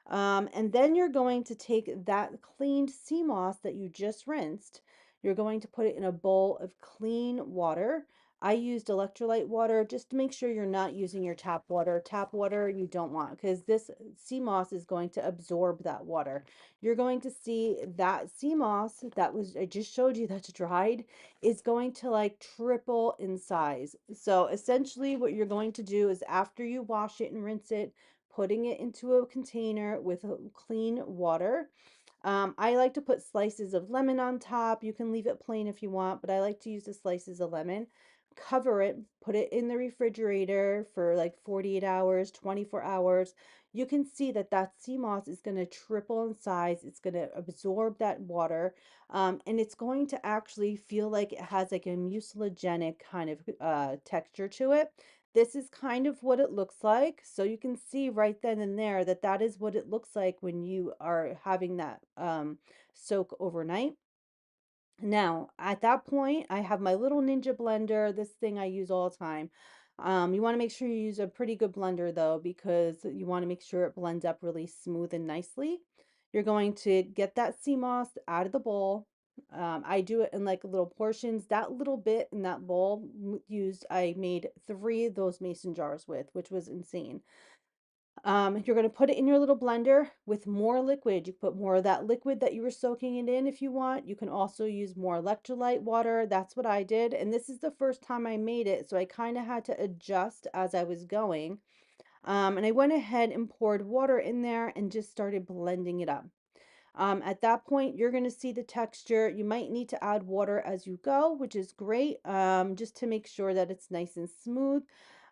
And then you're going to take that cleaned sea moss that you just rinsed. You're going to put it in a bowl of clean water. I used electrolyte water just to make sure you're not using your tap water. Tap water you don't want because this sea moss is going to absorb that water. You're going to see that sea moss that was I just showed you that's dried is going to like triple in size. So essentially what you're going to do is after you wash it and rinse it, putting it into a container with clean water. I like to put slices of lemon on top. You can leave it plain if you want, but I like to use the slices of lemon. Cover it, put it in the refrigerator for like 48 hours, 24 hours. You can see that that sea moss is going to triple in size. It's going to absorb that water, and it's going to actually feel like it has like a mucilagenic kind of texture to it. This is kind of what it looks like. So you can see right then and there that that is what it looks like when you are having that soak overnight. Now, at that point, I have my little Ninja blender, this thing I use all the time. You want to make sure you use a pretty good blender though, because you want to make sure it blends up really smooth and nicely. You're going to get that sea moss out of the bowl. I do it in like little portions. That little bit in that bowl I made 3 of those mason jars with, which was insane. You're going to put it in your little blender with more liquid. You put more of that liquid that you were soaking it in if you want. You can also use more electrolyte water. That's what I did. And this is the first time I made it, so I kind of had to adjust as I was going. And I went ahead and poured water in there and just started blending it up. At that point, you're going to see the texture. You might need to add water as you go, which is great, just to make sure that it's nice and smooth.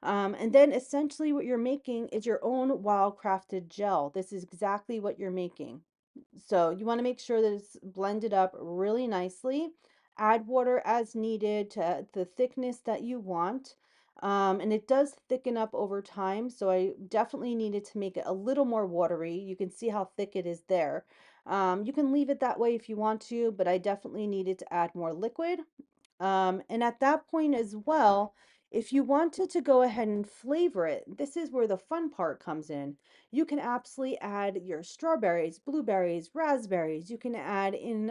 And then essentially what you're making is your own wild crafted gel. This is exactly what you're making. So you want to make sure that it's blended up really nicely. Add water as needed to the thickness that you want. And it does thicken up over time. So I definitely needed to make it a little more watery. You can see how thick it is there. You can leave it that way if you want to, but I definitely needed to add more liquid. And at that point as well, if you wanted to go ahead and flavor it, this is where the fun part comes in. You can absolutely add your strawberries, blueberries, raspberries. You can add in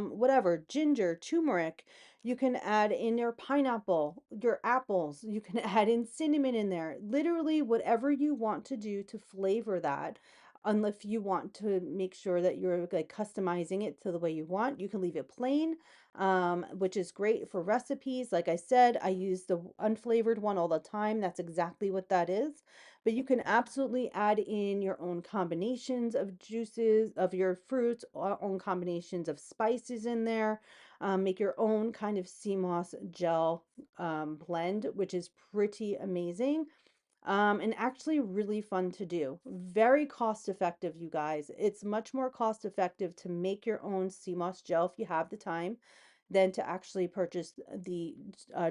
whatever, ginger, turmeric. You can add in your pineapple, your apples. You can add in cinnamon in there. Literally, whatever you want to do to flavor that. Unless you want to make sure that you're like customizing it to the way you want, you can leave it plain, which is great for recipes. Like I said, I use the unflavored one all the time. That's exactly what that is. But you can absolutely add in your own combinations of juices, of your fruits, or own combinations of spices in there. Make your own kind of sea moss gel blend, which is pretty amazing, and actually really fun to do. Very cost effective, you guys. It's much more cost effective to make your own sea moss gel if you have the time than to actually purchase the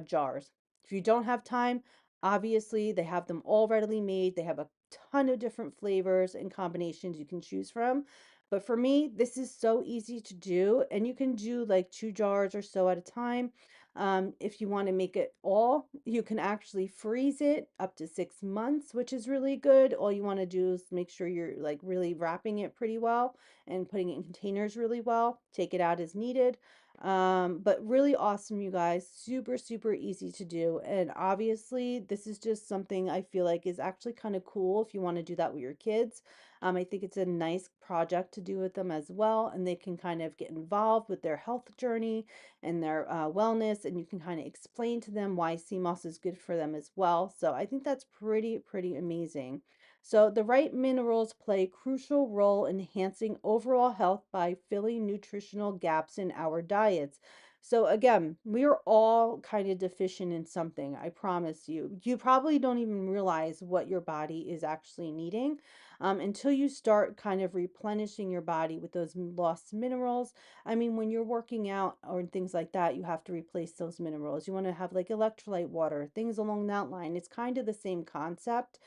jars. If you don't have time, obviously they have them all readily made. They have a ton of different flavors and combinations you can choose from. But for me, this is so easy to do, and you can do like 2 jars or so at a time. If you want to make it all, you can actually freeze it up to 6 months, which is really good. All you want to do is make sure you're like really wrapping it pretty well and putting it in containers really well. Take it out as needed. But really awesome, you guys. Super, super easy to do. And obviously, this is just something I feel like is actually kind of cool if you want to do that with your kids. I think it's a nice project to do with them as well, and they can kind of get involved with their health journey and their wellness, and you can kind of explain to them why sea moss is good for them as well. So I think that's pretty amazing. So the right minerals play a crucial role in enhancing overall health by filling nutritional gaps in our diets. So again, we are all kind of deficient in something, I promise you. You probably don't even realize what your body is actually needing until you start kind of replenishing your body with those lost minerals. I mean, when you're working out or things like that, you have to replace those minerals. You want to have like electrolyte water, things along that line. It's kind of the same concept.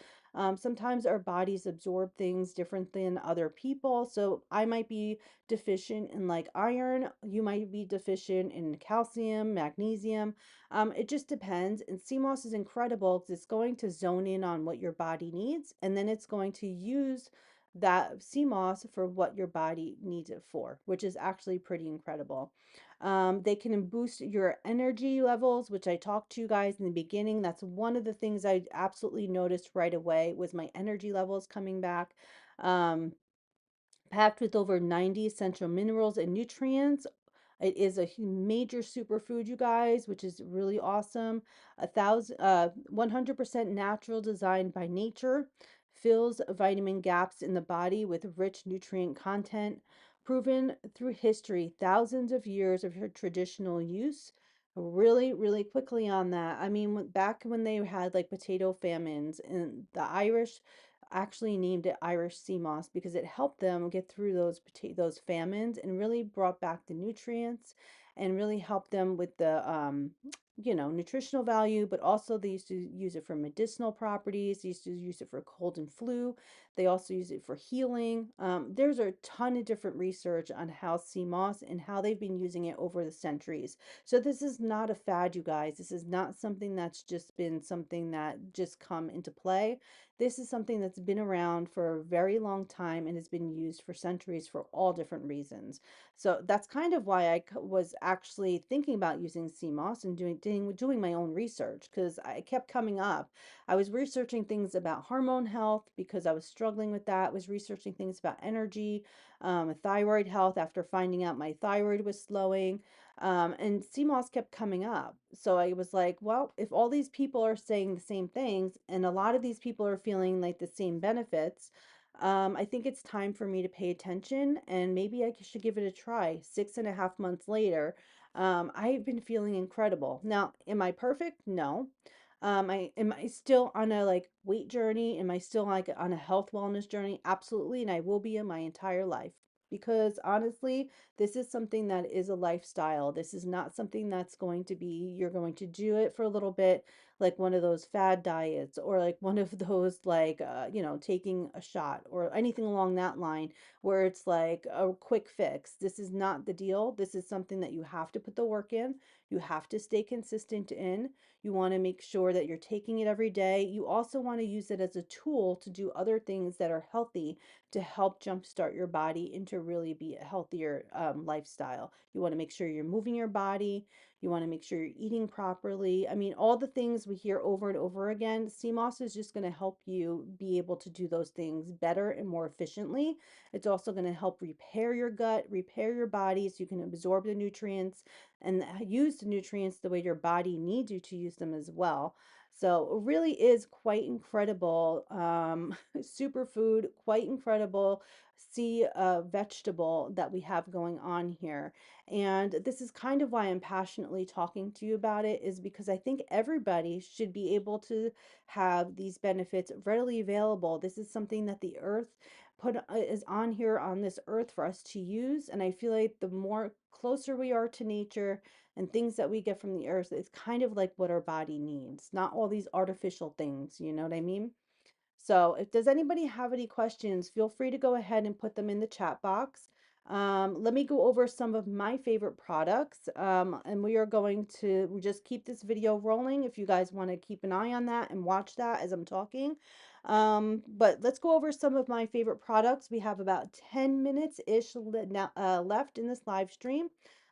Sometimes our bodies absorb things different than other people. So I might be deficient in like iron, you might be deficient in calcium, magnesium. It just depends. And CMOS is incredible because it's going to zone in on what your body needs, and then it's going to use that CMOS for what your body needs it for, which is actually pretty incredible. They can boost your energy levels, which I talked to you guys in the beginning. That's one of the things I absolutely noticed right away was my energy levels coming back. Um, Packed with over 90 essential minerals and nutrients. It is a major superfood, you guys, which is really awesome. 100% natural, designed by nature, fills vitamin gaps in the body with rich nutrient content, proven through history, thousands of years of your traditional use. Really quickly on that. I mean, back when they had like potato famines, and the Irish actually named it Irish sea moss because it helped them get through those famines and really brought back the nutrients and really helped them with the nutritional value, but also they used to use it for medicinal properties. They used to use it for cold and flu. They also use it for healing. There's a ton of different research on how sea moss and how they've been using it over the centuries. So this is not a fad, you guys. This is not something that's just been something that just come into play. This is something that's been around for a very long time and has been used for centuries for all different reasons. So that's kind of why was actually thinking about using CMOS and doing my own research because I kept coming up. I was researching things about hormone health because I was struggling with that. I was researching things about energy, thyroid health after finding out my thyroid was slowing. And CMOS kept coming up. So I was like, well, if all these people are saying the same things and a lot of these people are feeling like the same benefits, I think it's time for me to pay attention and maybe I should give it a try. 6.5 months later, I've been feeling incredible. Now, am I perfect? No. Am I still on a like weight journey? Am I still like on a health wellness journey? Absolutely, and I will be in my entire life. Because honestly, this is something that is a lifestyle. This is not something that's going to be, you're going to do it for a little bit, like one of those fad diets or like one of those, like, taking a shot or anything along that line where it's like a quick fix. This is not the deal. This is something that you have to put the work in. You have to stay consistent in. You want to make sure that you're taking it every day. You also want to use it as a tool to do other things that are healthy to help jumpstart your body into really be a healthier lifestyle. You want to make sure you're moving your body. You want to make sure you're eating properly. I mean, all the things we hear over and over again, CMOS is just going to help you be able to do those things better and more efficiently. It's also going to help repair your gut, repair your body so you can absorb the nutrients and use the nutrients the way your body needs you to use them as well. So it really is quite incredible superfood, quite incredible sea vegetable that we have going on here. And this is kind of why I'm passionately talking to you about it, is because I think everybody should be able to have these benefits readily available. This is something that the earth is on here on this earth for us to use. And I feel like the more closer we are to nature and things that we get from the earth, it's kind of like what our body needs, not all these artificial things. You know what I mean? So if does anybody have any questions, feel free to go ahead and put them in the chat box. Let me go over some of my favorite products, and we are going to just keep this video rolling if you guys want to keep an eye on that and watch that as I'm talking. But let's go over some of my favorite products. We have about 10 minutes-ish now, left in this live stream.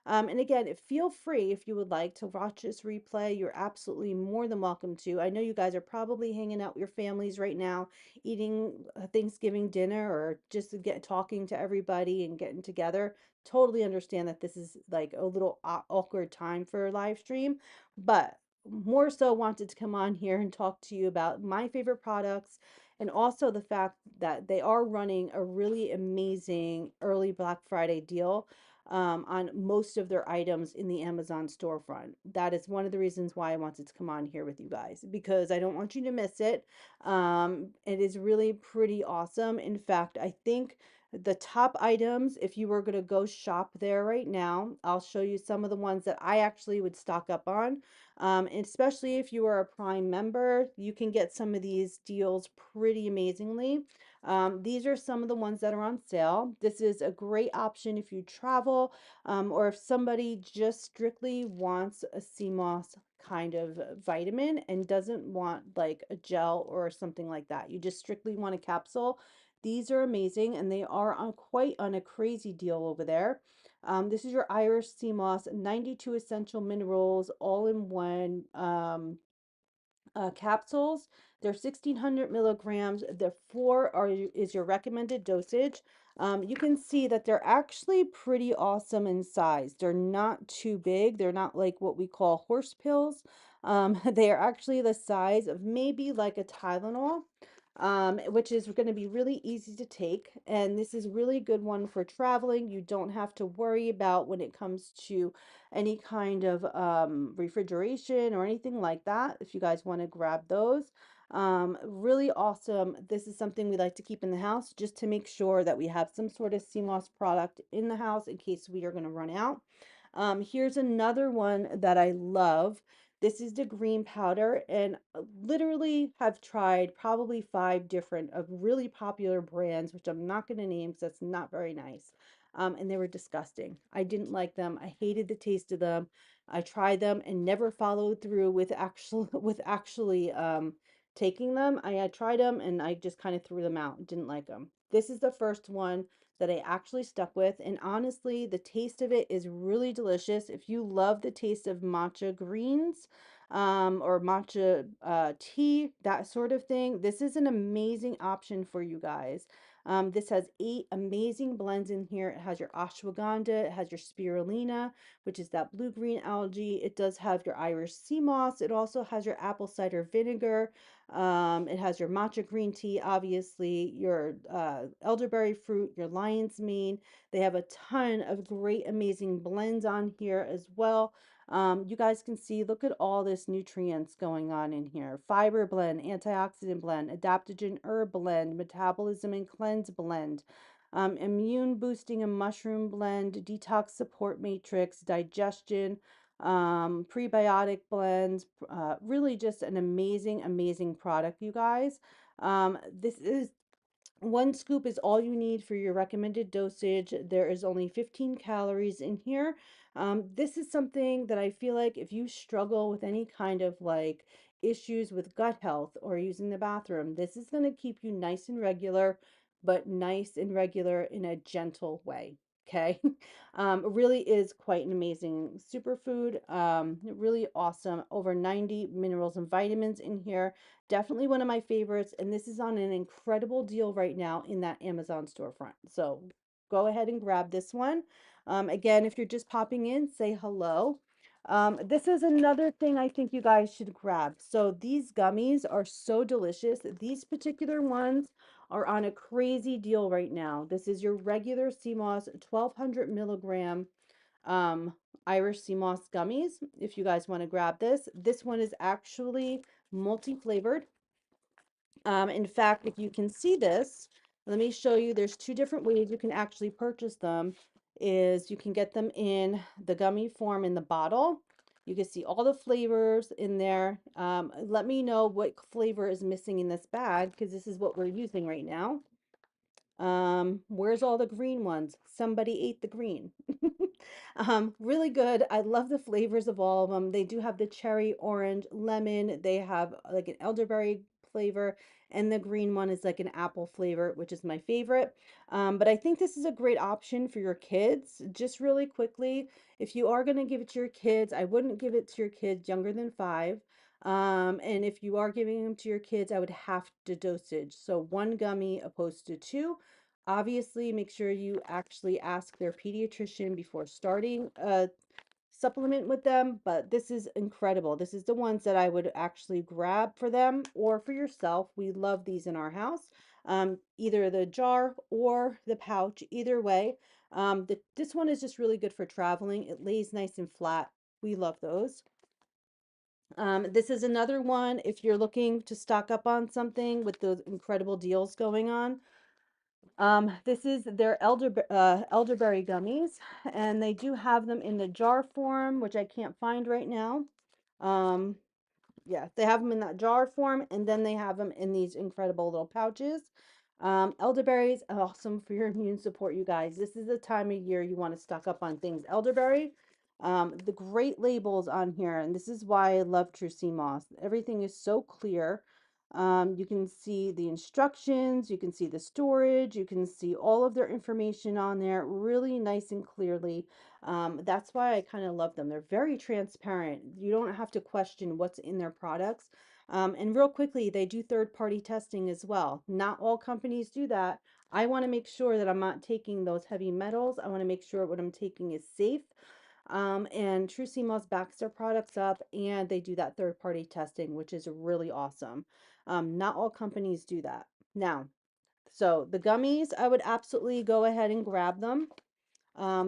And again, feel free if you would like to watch this replay. You're absolutely more than welcome to. I know you guys are probably hanging out with your families right now, eating Thanksgiving dinner, or just to get talking to everybody and getting together. Totally understand that this is like a little awkward time for a live stream, but more so wanted to come on here and talk to you about my favorite products, and also the fact that they are running a really amazing early Black Friday deal on most of their items in the Amazon storefront. That is one of the reasons why I wanted to come on here with you guys, because I don't want you to miss it. It is really pretty awesome. In fact, I think the top items, if you were going to go shop there right now, I'll show you some of the ones that I actually would stock up on. And especially if you are a Prime member, you can get some of these deals pretty amazingly. These are some of the ones that are on sale. This is a great option if you travel, or if somebody just strictly wants a CMOS kind of vitamin and doesn't want like a gel or something like that. You just strictly want a capsule. These are amazing, and they are on quite on a crazy deal over there. This is your Irish sea moss, 92 essential minerals, all in one. Capsules. They're 1600 milligrams. The four is your recommended dosage. You can see that they're actually pretty awesome in size. They're not too big. They're not like what we call horse pills. They are actually the size of maybe like a Tylenol, which is going to be really easy to take. And this is really good one for traveling. You don't have to worry about when it comes to any kind of refrigeration or anything like that, if you guys want to grab those. Really awesome. This is something we like to keep in the house just to make sure that we have some sort of CMOS product in the house in case we are going to run out. Here's another one that I love. This is the green powder, and literally have tried probably 5 different of really popular brands, which I'm not going to name because that's not very nice. And they were disgusting. I didn't like them. I hated the taste of them. I tried them and never followed through with actually taking them. I had tried them and I just kind of threw them out. Didn't like them. This is the first one that I actually stuck with, and honestly, the taste of it is really delicious. If you love the taste of matcha greens, or matcha tea, that sort of thing, this is an amazing option for you guys. This has 8 amazing blends in here. It has your ashwagandha, it has your spirulina, which is that blue-green algae. It does have your Irish sea moss. It also has your apple cider vinegar. It has your matcha green tea, obviously, your elderberry fruit, your lion's mane. They have a ton of great, amazing blends on here as well. You guys can see, look at all this nutrients going on in here. Fiber blend, antioxidant blend, adaptogen herb blend, metabolism and cleanse blend, immune boosting and mushroom blend, detox support matrix, digestion, prebiotic blends. Really just an amazing, amazing product, you guys. This is 1 scoop is all you need for your recommended dosage. There is only 15 calories in here. This is something that I feel like if you struggle with any kind of like issues with gut health or using the bathroom, this is going to keep you nice and regular, but nice and regular in a gentle way. Okay. Really is quite an amazing superfood. Really awesome. Over 90 minerals and vitamins in here. Definitely one of my favorites, and this is on an incredible deal right now in that Amazon storefront. So go ahead and grab this one. Again, if you're just popping in, say hello. This is another thing I think you guys should grab. So these gummies are so delicious. These particular ones are on a crazy deal right now. This is your regular CMOS 1200 milligram um, Irish sea moss gummies. If you guys want to grab this one is actually multi-flavored. In fact, if you can see this, let me show you. There's 2 different ways you can actually purchase them. Is you can get them in the gummy form in the bottle. You can see all the flavors in there. Let me know what flavor is missing in this bag because this is what we're using right now. Where's all the green ones? Somebody ate the green. Really good. I love the flavors of all of them. They do have the cherry, orange, lemon. They have like an elderberry flavor, and the green one is like an apple flavor, which is my favorite. But I think this is a great option for your kids. Just really quickly, if you are going to give it to your kids, I wouldn't give it to your kids younger than 5. And if you are giving them to your kids, I would half the dosage. So one gummy opposed to two. Obviously, make sure you actually ask their pediatrician before starting a supplement with them, but this is incredible. This is the ones that I would actually grab for them or for yourself. We love these in our house. Either the jar or the pouch, either way. This one is just really good for traveling. It lays nice and flat. We love those. This is another one if you're looking to stock up on something with those incredible deals going on. This is their elderberry gummies, and they do have them in the jar form, which I can't find right now. Um, yeah, they have them in that jar form, and then they have them in these incredible little pouches. Elderberries are awesome for your immune support, you guys. This is the time of year you want to stock up on things. Elderberry, the great labels on here, and this is why I love True Sea Moss. Everything is so clear. You can see the instructions, you can see the storage, you can see all of their information on there really nice and clearly. That's why I kind of love them. They're very transparent. You don't have to question what's in their products. And real quickly, they do third-party testing as well. Not all companies do that. I want to make sure that I'm not taking those heavy metals. I want to make sure what I'm taking is safe. And True CMOS backs their products up and they do that third-party testing, which is really awesome. Not all companies do that. Now, so the gummies, I would absolutely go ahead and grab them.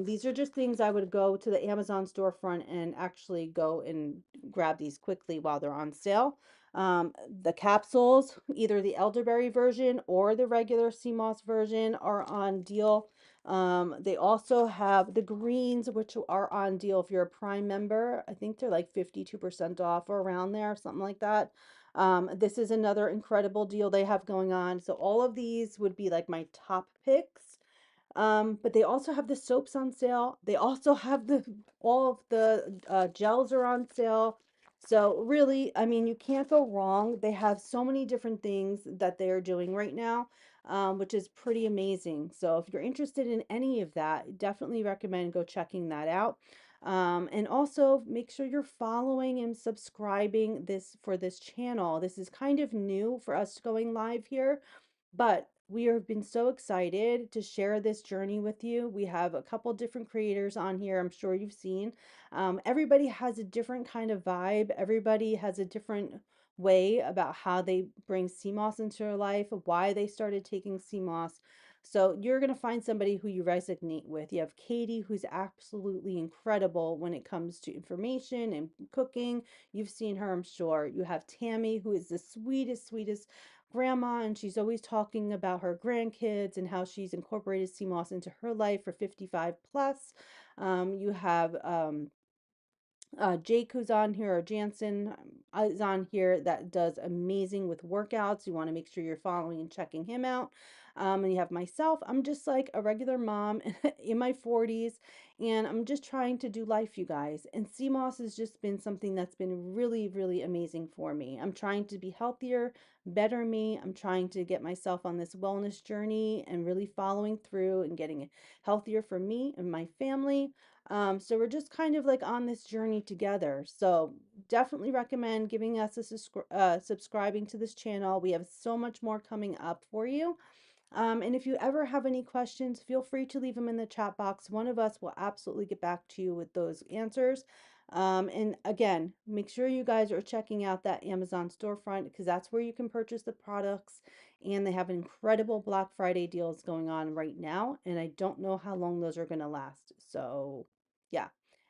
These are just things I would go to the Amazon storefront and actually go and grab these quickly while they're on sale. The capsules, either the elderberry version or the regular sea moss version, are on deal. They also have the greens, which are on deal if you're a Prime member. I think they're like 52% off or around there, something like that. This is another incredible deal they have going on. So all of these would be like my top picks. But they also have the soaps on sale. They also have the all of the gels are on sale. So really, I mean, you can't go wrong. They have so many different things that they are doing right now, which is pretty amazing. So if you're interested in any of that, definitely recommend go checking that out. And also make sure you're following and subscribing this for this channel. This is kind of new for us going live here. But we have been so excited to share this journey with you. We have a couple different creators on here, I'm sure you've seen. Everybody has a different kind of vibe, everybody has a different way about how they bring CMOS into their life, why they started taking CMOS. So you're going to find somebody who you resonate with. You have Katie, who's absolutely incredible when it comes to information and cooking. You've seen her, I'm sure. You have Tammy, who is the sweetest, sweetest grandma, and she's always talking about her grandkids and how she's incorporated CMOS into her life for 55 plus. You have Jake, who's on here, or Jansen is on here, that does amazing with workouts. You want to make sure you're following and checking him out. And you have myself. I'm just like a regular mom in my 40s, and I'm just trying to do life, you guys. And CMOS has just been something that's been really, really amazing for me. I'm trying to be healthier, better me. I'm trying to get myself on this wellness journey and really following through and getting it healthier for me and my family. So we're just kind of like on this journey together. So definitely recommend giving us a subscribing to this channel. We have so much more coming up for you. And if you ever have any questions, feel free to leave them in the chat box. One of us will absolutely get back to you with those answers. And again, make sure you guys are checking out that Amazon storefront because that's where you can purchase the products. And they have incredible Black Friday deals going on right now. And I don't know how long those are going to last. So, yeah.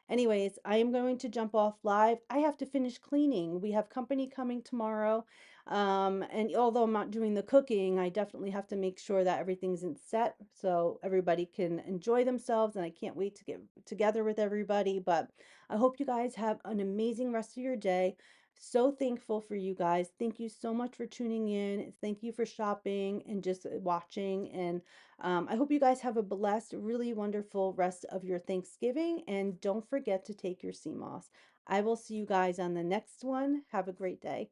Anyways, I am going to jump off live. I have to finish cleaning. We have company coming tomorrow. And although I'm not doing the cooking, I definitely have to make sure that everything's in set so everybody can enjoy themselves. And I can't wait to get together with everybody. But I hope you guys have an amazing rest of your day. So thankful for you guys. Thank you so much for tuning in. Thank you for shopping and just watching. And I hope you guys have a blessed, really wonderful rest of your Thanksgiving. And don't forget to take your sea moss. I will see you guys on the next one. Have a great day.